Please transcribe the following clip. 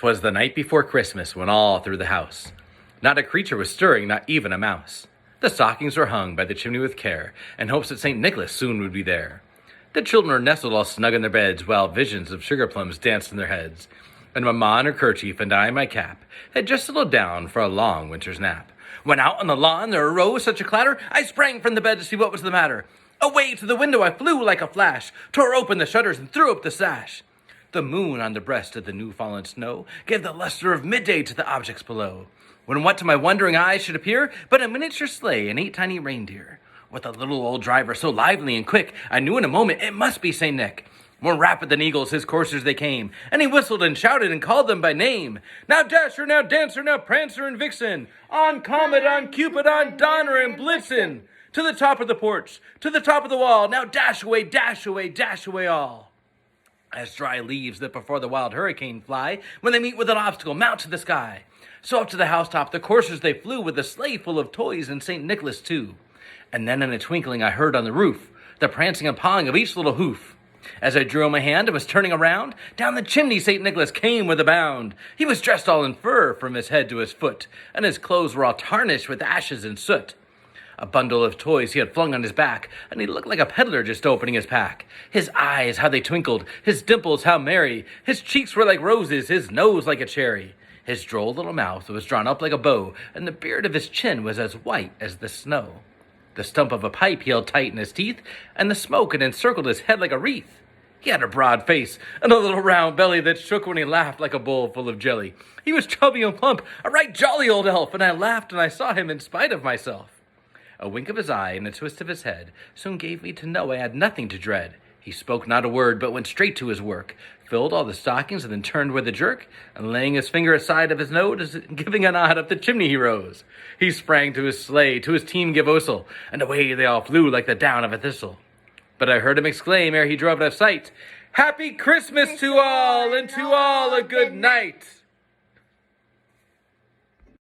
'Twas the night before Christmas when all through the house not a creature was stirring, not even a mouse. The stockings were hung by the chimney with care, in hopes that St. Nicholas soon would be there. The children were nestled all snug in their beds, while visions of sugar plums danced in their heads. And Mamma in her kerchief and I in my cap had just settled down for a long winter's nap. When out on the lawn there arose such a clatter, I sprang from the bed to see what was the matter. Away to the window I flew like a flash, tore open the shutters and threw up the sash. The moon on the breast of the new-fallen snow gave the luster of midday to the objects below, when what to my wondering eyes should appear but a miniature sleigh and 8 tiny reindeer, with a little old driver so lively and quick, I knew in a moment it must be St. Nick. More rapid than eagles his coursers they came, and he whistled and shouted and called them by name. Now Dasher, now Dancer, now Prancer and Vixen, on Comet, on Cupid, on Donner and Blitzen, to the top of the porch, to the top of the wall, now dash away, dash away, dash away all. As dry leaves that before the wild hurricane fly, when they meet with an obstacle, mount to the sky. So up to the housetop the coursers they flew, with a sleigh full of toys and St. Nicholas too. And then in a twinkling I heard on the roof the prancing and pawing of each little hoof. As I drew in my hand and was turning around, down the chimney St. Nicholas came with a bound. He was dressed all in fur from his head to his foot, and his clothes were all tarnished with ashes and soot. A bundle of toys he had flung on his back, and he looked like a peddler just opening his pack. His eyes, how they twinkled, his dimples, how merry, his cheeks were like roses, his nose like a cherry. His droll little mouth was drawn up like a bow, and the beard of his chin was as white as the snow. The stump of a pipe he held tight in his teeth, and the smoke had encircled his head like a wreath. He had a broad face, and a little round belly that shook when he laughed like a bowl full of jelly. He was chubby and plump, a right jolly old elf, and I laughed and I saw him in spite of myself. A wink of his eye and a twist of his head soon gave me to know I had nothing to dread. He spoke not a word, but went straight to his work, filled all the stockings, and then turned with a jerk, and laying his finger aside of his nose, giving a nod up the chimney he rose. He sprang to his sleigh, to his team give ousel, and away they all flew like the down of a thistle. But I heard him exclaim ere he drove out of sight, "Happy Christmas to all, and to all a good night!"